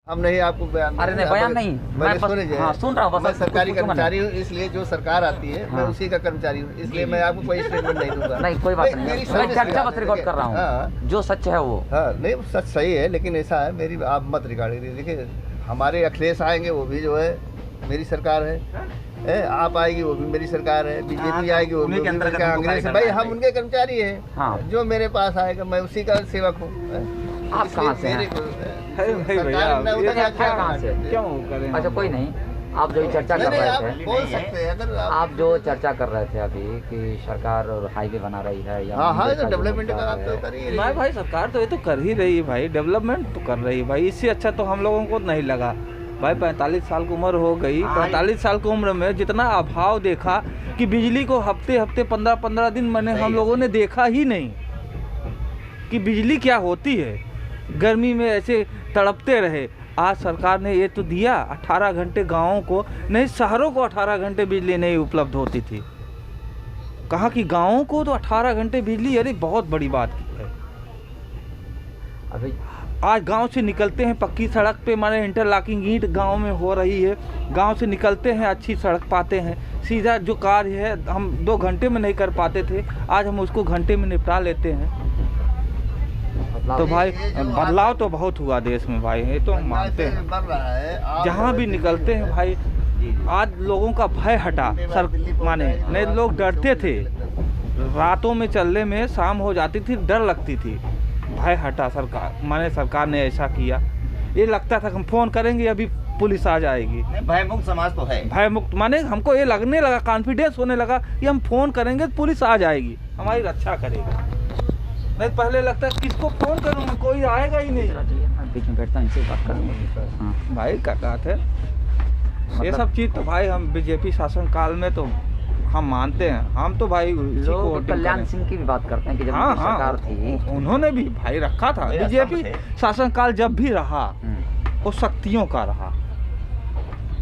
हम नहीं आपको बयान। अरे नहीं बयान नहीं, मैं सुन रहा हूँ। मैं सरकारी कर्मचारी हूँ, इसलिए जो सरकार आती है मैं उसी का कर्मचारी हूँ, इसलिए मैं आपको कोई स्टेटमेंट नहीं दूंगा। नहीं कोई बात नहीं, मैं चर्चा बस रिकॉर्ड कर रहा हूँ, जो सच है वो। हाँ नहीं सच सही है, लेकिन ऐसा है मेरी आप मत रिकॉर्ड। देखिए हमारे अखिलेश आएंगे वो भी जो है मेरी सरकार है, आप आएगी वो भी मेरी सरकार है, बीजेपी आएगी वो भी कांग्रेस है। भाई हम उनके कर्मचारी हैं, जो मेरे पास आएगा मैं उसी का सेवक हूँ। आप कहाँ से हैं? क्यों करें? अच्छा कोई नहीं, आप जो चर्चा कर रहे थे, बोल सकते हैं अगर आप जो चर्चा कर रहे थे अभी कि सरकार और हाईवे बना रही है या हाँ डेवलपमेंट का काम तो कर रही है भाई, सरकार तो ये तो कर ही रही है भाई, डेवलपमेंट तो कर रही है भाई। इससे अच्छा तो हम लोगों को नहीं लगा भाई। 45 साल की उम्र हो गई, 45 साल की उम्र में जितना अभाव देखा कि बिजली को हफ्ते 15 दिन मैंने हम लोगों ने देखा ही नहीं कि बिजली क्या होती है। गर्मी में ऐसे तड़पते रहे। आज सरकार ने ये तो दिया 18 घंटे गाँवों को, नहीं शहरों को 18 घंटे बिजली नहीं उपलब्ध होती थी। कहा कि गाँवों को तो 18 घंटे बिजली, अरे बहुत बड़ी बात की है। अभी आज गांव से निकलते हैं पक्की सड़क पे, माने इंटरलॉकिंग ईंट गांव में हो रही है, गांव से निकलते हैं अच्छी सड़क पाते हैं। सीधा जो कार्य है हम 2 घंटे में नहीं कर पाते थे, आज हम उसको घंटे में निपटा लेते हैं। तो भाई बदलाव तो बहुत हुआ देश में भाई, ये तो हम मानते हैं। जहाँ भी निकलते हैं भाई आज लोगों का भय हटा। सर माने नहीं लोग डरते थे, रातों में चलने में शाम हो जाती थी, डर लगती थी, भय हटा। सरकार माने सरकार ने ऐसा किया, ये लगता था हम फोन करेंगे अभी पुलिस आ जाएगी। भय मुक्त समाज तो है, भय मुक्त माने हमको ये लगने लगा, कॉन्फिडेंस होने लगा कि हम फोन करेंगे तो पुलिस आ जाएगी, हमारी रक्षा करेगा। नहीं पहले लगता किसको फोन करूँगा, कोई आएगा ही नहीं। बीच में बैठता हूँ, इनसे बात करूँगा भाई क्या बात है, ये सब चीज़ तो भाई हम बीजेपी शासन काल में तो हम मानते हैं। हम तो भाई लोग कल्याण सिंह की भी बात करते हैं कि जब सरकार थी उन्होंने भी भाई रखा था। बीजेपी शासन काल जब भी रहा वो शक्तियों का रहा।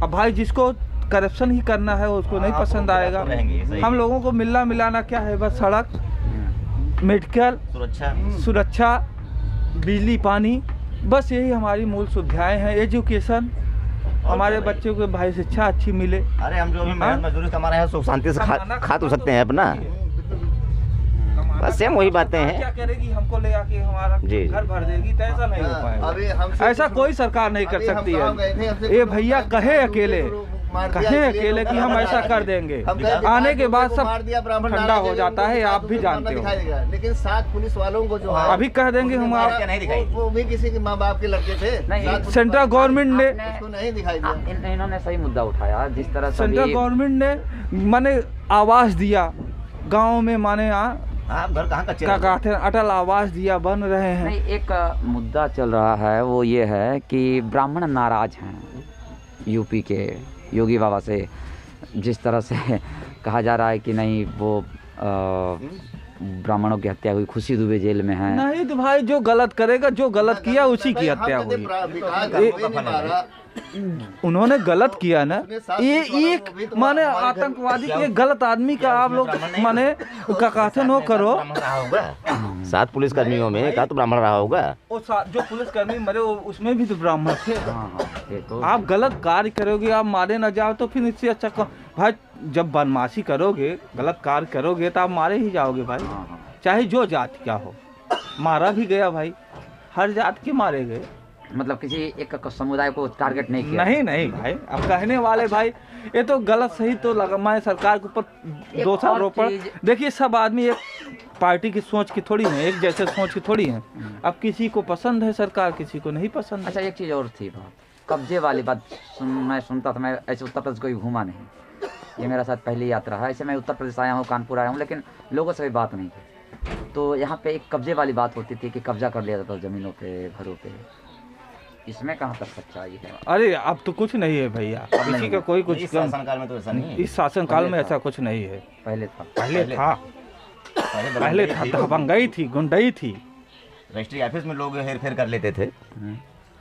अब भाई जिसको करप्शन ही करना है उसको नहीं पसंद आएगा। हम लोगों को मिलना मिलाना क्या है, बस सड़क, मेडिकल सुरक्षा, बिजली, पानी, बस यही हमारी मूल सुविधाएं हैं। एजुकेशन, हमारे बच्चों को भाई शिक्षा अच्छी मिले। अरे हम जो भी मेहनत मजदूरी कमा रहे हैं सुख शांति से खा तो सकते हैं अपना, बस सेम वही बातें हैं। क्या करेगी, हमको ले आके हमारा घर भर देगी, तो ऐसा नहीं हो पाएगा। ऐसा कोई सरकार नहीं कर सकती है। ये भैया कहे अकेले कि हम ऐसा कर देंगे, आने के बाद सब ठंडा हो जाता है, आप भी जानते हो। लेकिन 7 पुलिस वालों को जो है अभी कह देंगे हम वो भी किसी के माँ बाप के लड़के थे। सेंट्रल गवर्नमेंट ने नहीं दिखाई दिया। इन्होंने सही मुद्दा उठाया, जिस तरह सेंट्रल गवर्नमेंट ने माने आवास दिया गाँव में, माने घर कहाँ का क्या कहते हैं, अटल आवास दिया, बन रहे हैं। नहीं एक मुद्दा चल रहा है वो ये है कि ब्राह्मण नाराज हैं यूपी के योगी बाबा से, जिस तरह से कहा जा रहा है कि नहीं वो ब्राह्मणों की हत्या हुई, खुशी दुबे जेल में है। नहीं तो भाई जो गलत करेगा, जो गलत किया उसी की हत्या हुई। उन्होंने गलत किया ना, ये एक माने आतंकवादी के गलत आदमी का आप लोग माने का कथन हो करो। 7 पुलिस कर्मियों में एक तो ब्राह्मण रहा होगा, और जो पुलिसकर्मी मरे उसमें भी तो ब्राह्मण थे। तो आप गलत कार्य करोगे, आप मारे न जाओ तो फिर इससे अच्छा भाई जब बदमाशी करोगे, गलत कार्य करोगे तो आप मारे ही जाओगे भाई, चाहे जो जाति का हो। मारा भी गया भाई, हर जात के मारे गए, मतलब किसी एक समुदाय को टारगेट नहीं किया। नहीं भाई, अब कहने वाले भाई ये तो गलत सही तो लगा, मैं सरकार के ऊपर दोषारोपण। देखिए सब आदमी एक पार्टी की सोच की थोड़ी है, एक जैसे सोच की थोड़ी है। अब किसी को पसंद है सरकार, किसी को नहीं पसंद। अच्छा एक चीज़ और थी, बात कब्जे वाली बात मैं सुनता था, मैं ऐसे उत्तर प्रदेश कोई घूमा नहीं, ये मेरा साथ पहली यात्रा है। ऐसे मैं उत्तर प्रदेश आया हूँ, कानपुर आया हूँ, लेकिन लोगों से भी बात नहीं की। तो यहाँ पे एक कब्जे वाली बात होती थी कि कब्जा कर लिया जाता था ज़मीनों पे, घरों पे, इसमें कहाँ तक सच्चाई है? अरे अब तो कुछ नहीं है भैया, किसी का कोई कुछ। इस शासनकाल में तो ऐसा नहीं है, इस शासनकाल में ऐसा कुछ नहीं है। पहले था दबंगई थी, गुंडई थी। रजिस्ट्री ऑफिस में लोग हेर फेर कर लेते थे,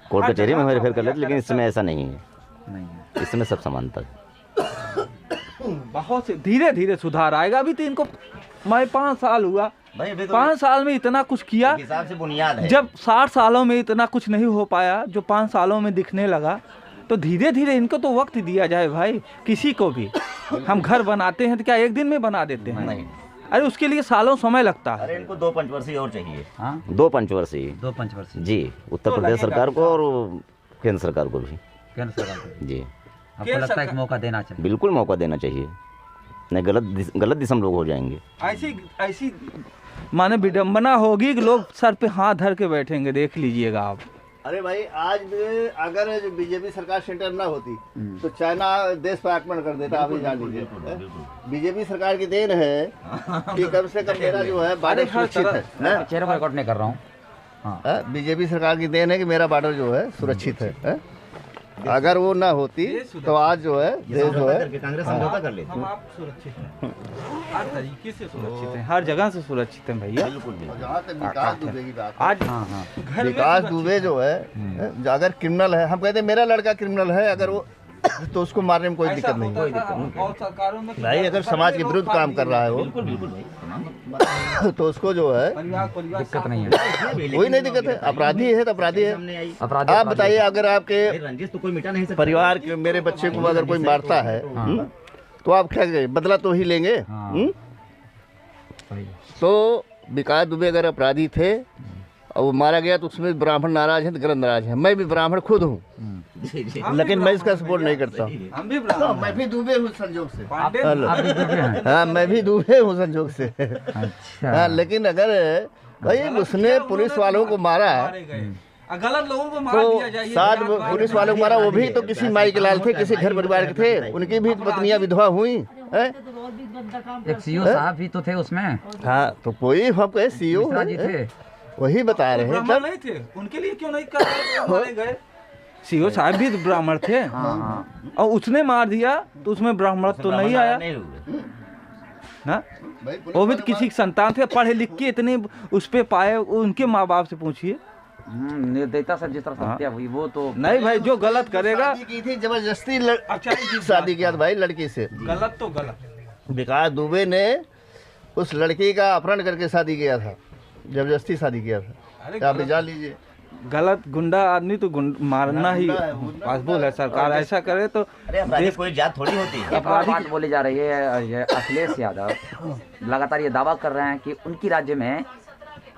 कोर्ट कचहरी में हेर फेर कर लेते, लेकिन इस समय ऐसा नहीं है। इस समय सब समानता, बहुत से धीरे धीरे सुधार आएगा। अभी तो इनको मैं 5 साल हुआ, भाई अभी तो 5 साल में इतना कुछ किया, एक हिसाब से बुनियाद है। जब 60 सालों में इतना कुछ नहीं हो पाया, जो 5 सालों में दिखने लगा, तो धीरे धीरे इनको तो वक्त दिया जाए भाई। किसी को भी हम घर बनाते हैं तो क्या एक दिन में बना देते हैं? नहीं, अरे उसके लिए सालों समय लगता है। अरे इनको 2 पंचवर्षीय और चाहिए। हाँ 2 पंचवर्षीय 2 पंचवर्षीय जी, उत्तर प्रदेश सरकार को और केंद्र सरकार को भी केंद्र सरकार को। जी। आपको लगता है कि मौका देना चाहिए? बिल्कुल मौका देना चाहिए, नहीं गलत दिशा में लोग हो जाएंगे। ऐसी माने विडम्बना होगी कि लोग सर पे हाथ धर के बैठेंगे, देख लीजिएगा आप। अरे भाई आज भी अगर बीजेपी सरकार सेंटर ना होती तो चाइना देश पर आक्रमण कर देता, आप ये जान लीजिए। बीजेपी सरकार की देन है कि कम से कम मेरा जो है बॉर्डर सुरक्षित है। चेहरे को रिकॉर्ड नहीं कर रहा हूँ। बीजेपी सरकार की देन है कि मेरा बॉर्डर जो है सुरक्षित है। अगर वो ना होती तो आज जो है देश जो है कांग्रेस समझौता कर लेती। हम आप सुरक्षित हैं, हर तरीके से सुरक्षित हैं, हर जगह से सुरक्षित हैं भैया। बिल्कुल भी। जहाँ तक विकास दुबे की बात आज है, विकास दुबे जो है अगर क्रिमिनल है, हम कहते हैं मेरा लड़का क्रिमिनल है, अगर वो तो उसको मारने में कोई दिक्कत नहीं है और सरकारों में भाई। अगर समाज के विरुद्ध काम कर रहा है वो तो उसको जो है दिक्कत नहीं है, कोई नहीं दिक्कत है। अपराधी है तो अपराधी है। अपराधी आप बताइए, अगर आपके रंजिश तो कोई मिटा नहीं सकता। परिवार के मेरे बच्चे को अगर कोई मारता है तो आप क्या करेंगे? बदला तो ही लेंगे। तो विकास दुबे अगर अपराधी थे और वो मारा गया तो उसमें ब्राह्मण नाराज हैं तो गलत नाराज हैं। मैं भी ब्राह्मण खुद हूँ, लेकिन मैं इसका सपोर्ट नहीं करता। हम भी मैं भी दुबे हूँ संजोग से। पांडे हाँ, मैं भी दुबे हूँ संजोग से। अच्छा हाँ, लेकिन अगर भाई उसने पुलिस वालों को मारा गलत लोगों को मार दिया तो जाए, 7 पुलिस वालों को मारा, वो भी तो किसी माई के लाल थे, किसी घर परिवार के थे, उनकी भी पत्नियां विधवा हुई हैं। एक सीओ साहब भी तो थे उसमें, हाँ, तो कोई हम कहे सीओ मिश्रा जी थे। वही बता रहे हैं। ब्राह्मण नहीं थे, उनके लिए क्यों नहीं कर मारे गए? सीओ साहब भी ब्राह्मण थे और उसने मार दिया तो उसमें ब्राह्मण तो नहीं आया ना। वो भी तो किसी की संतान थे, पढ़े लिख के इतने उस पे पाए, उनके माँ बाप से पूछिए। निर्दयता से जिस तरह हत्या हुई वो तो नहीं भाई, जो गलत करेगा। शादी की थी जबरदस्ती शादी किया था भाई लड़की से। गलत तो गलत। विकास दुबे ने उस लड़की का अपहरण करके शादी किया था, जबरदस्ती शादी किया था। आप जान लीजिए, गलत गुंडा आदमी तो मारना ही पॉसिबल है। सरकार ऐसा करे तो देश कोई जात थोड़ी होती है। एक और बात बोली जा रही है, ये अखिलेश यादव लगातार ये दावा कर रहे हैं कि उनकी राज्य में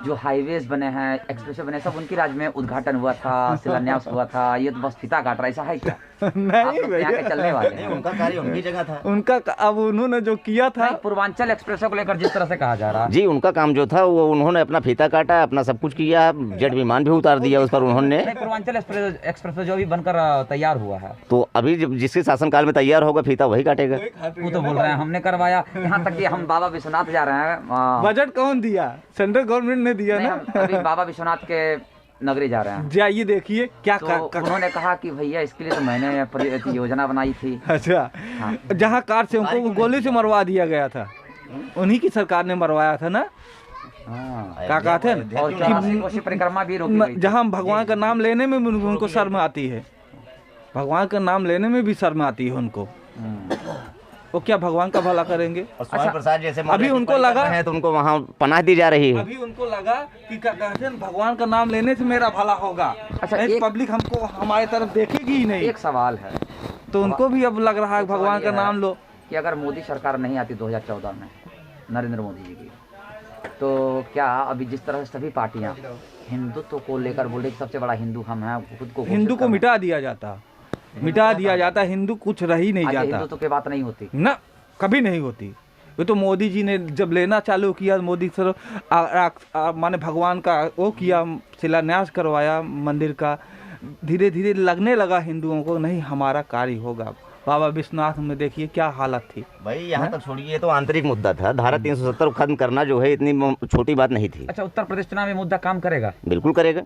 जो हाईवेज बने हैं, एक्सप्रेस बने, सब उनकी राज्य में उद्घाटन हुआ था, शिलान्यास हुआ था। ये तो बस फीता काट रहा है, ऐसा है क्या? नहीं यहाँ के चलने वाले हैं। उनका कार्य उनकी जगह था। उनका अब उन्होंने जो किया था पूर्वांचल एक्सप्रेस को लेकर जिस तरह से कहा जा रहा है, जी उनका काम जो था वो उन्होंने अपना फीता काटा, अपना सब कुछ किया, जेट विमान भी उतार दिया उस पर उन्होंने। पूर्वांचल एक्सप्रेस जो भी बनकर तैयार हुआ है, तो अभी जिसके शासनकाल में तैयार होगा फीता वही काटेगा। वो तो बोल रहे हैं हमने करवाया। यहाँ तक कि हम बाबा विश्वनाथ जा रहे हैं। बजट कौन दिया? सेंट्रल गवर्नमेंट ने दिया नहीं, ना। हम अभी बाबा विश्वनाथ के नगरी जा रहे हैं। जाइए देखिए क्या तो उन्होंने कहा कि भैया इसके लिए तो मैंने योजना बनाई थी। अच्छा, जहाँ कार से उनको गोली से मरवा दिया गया था, उन्हीं की सरकार ने मरवाया था ना। क्या कहते हैं, और 84 कोसी परिक्रमा भी रोकी गई थी। जहाँ भगवान का नाम लेने में उनको शर्म आती है, भगवान का नाम लेने में भी शर्म आती है उनको। वो क्या भगवान का भला करेंगे? स्वामी प्रसाद जैसे अभी उनको लगा है तो उनको वहाँ पनाह दी जा रही है। अभी उनको लगा कि क्या कहते हैं, भगवान का नाम लेने से मेरा भला होगा। अच्छा, नहीं, पब्लिक हमको हमारी तरफ देखेगी ही नहीं। एक सवाल है, तो उनको भी अब लग रहा है भगवान का नाम लो। कि अगर मोदी सरकार नहीं आती 2014 में, नरेंद्र मोदी जी की, तो क्या अभी जिस तरह से सभी पार्टियां हिंदुत्व को लेकर बोल रही सबसे बड़ा हिंदू हम हैं, खुद को हिंदू को मिटा दिया जाता, हिंदू कुछ रह ही नहीं जाता। हिंदुत्व की बात नहीं होती ना, कभी नहीं होती। वो तो मोदी जी ने जब लेना चालू किया, मोदी सर माने भगवान का वो किया, शिलान्यास करवाया मंदिर का, धीरे धीरे लगने लगा हिंदुओं को नहीं हमारा कार्य होगा। बाबा विश्वनाथ में देखिए क्या हालत थी भाई। यहाँ तक छोड़िए, ये तो आंतरिक मुद्दा था। धारा 370 खत्म करना जो है इतनी छोटी बात नहीं थी। अच्छा, उत्तर प्रदेश चुनाव में मुद्दा काम करेगा? बिल्कुल करेगा।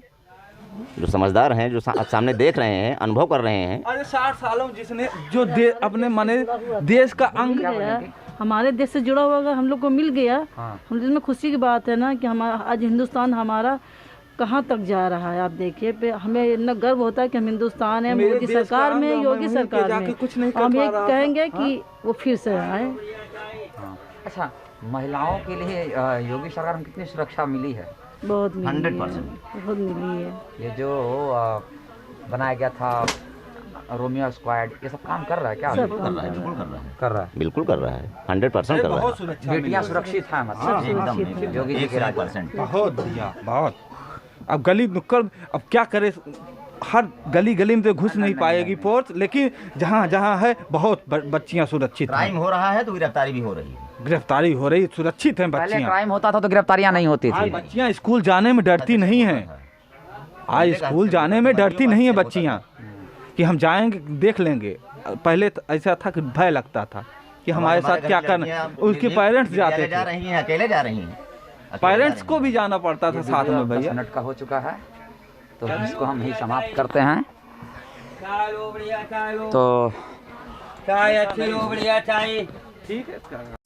जो समझदार हैं, जो सामने देख रहे हैं, अनुभव कर रहे हैं। अरे 60 सालों जिसने जो अपने माने देश का अंग हमारे देश से जुड़ा हुआ हम लोग को मिल गया। हम जिसमें खुशी की बात है ना कि हमारा आज हिंदुस्तान हमारा कहाँ तक जा रहा है। आप देखिए पे हमें इतना गर्व होता है कि हम हिंदुस्तान है, मोदी सरकार में, योगी सरकार में। हम ये कहेंगे कि वो फिर से आए। अच्छा, महिलाओं के लिए योगी सरकार में कितनी सुरक्षा मिली है? बहुत मिली 100%। है, बहुत मिली है। ये जो बनाया गया था रोमियो स्क्वाड, ये सब काम कर रहा है क्या? सब कर रहा है, बिल्कुल कर रहा है, कर रहा है। बिल्कुल कर रहा है, 100% कर रहा बहुत है। सुरक्षा बेटियां सुरक्षित हैं मतलब एकदम योगी जी के राज में। 100%। बहुत बढ़िया, बहुत। अब गली नुक्कड़, अब क्या करे, हर गली गली में तो घुस नहीं पाएगी फोर्स, लेकिन जहाँ जहाँ है बहुत बच्चियाँ सुरक्षित हैं। क्राइम हो रहा है तो गिरफ्तारी भी हो रही है। गिरफ्तारी हो रही, सुरक्षित हैं पहले बच्चियाँ। क्राइम होता था तो गिरफ्तारियां नहीं होती आज थी। बच्चियाँ स्कूल जाने में डरती नहीं हैं। आज स्कूल जाने में डरती नहीं है बच्चियाँ कि हम जाएंगे देख लेंगे। पहले तो ऐसा था कि भय लगता था कि हमारे साथ क्या करना। उसके पेरेंट्स जाते जा थे, रही हैं, अकेले जा रही हैं, पेरेंट्स को भी जाना पड़ता था साथ में। 10 भैया मिनट का हो चुका है तो इसको हम ही समाप्त करते हैं। तो ठीक है।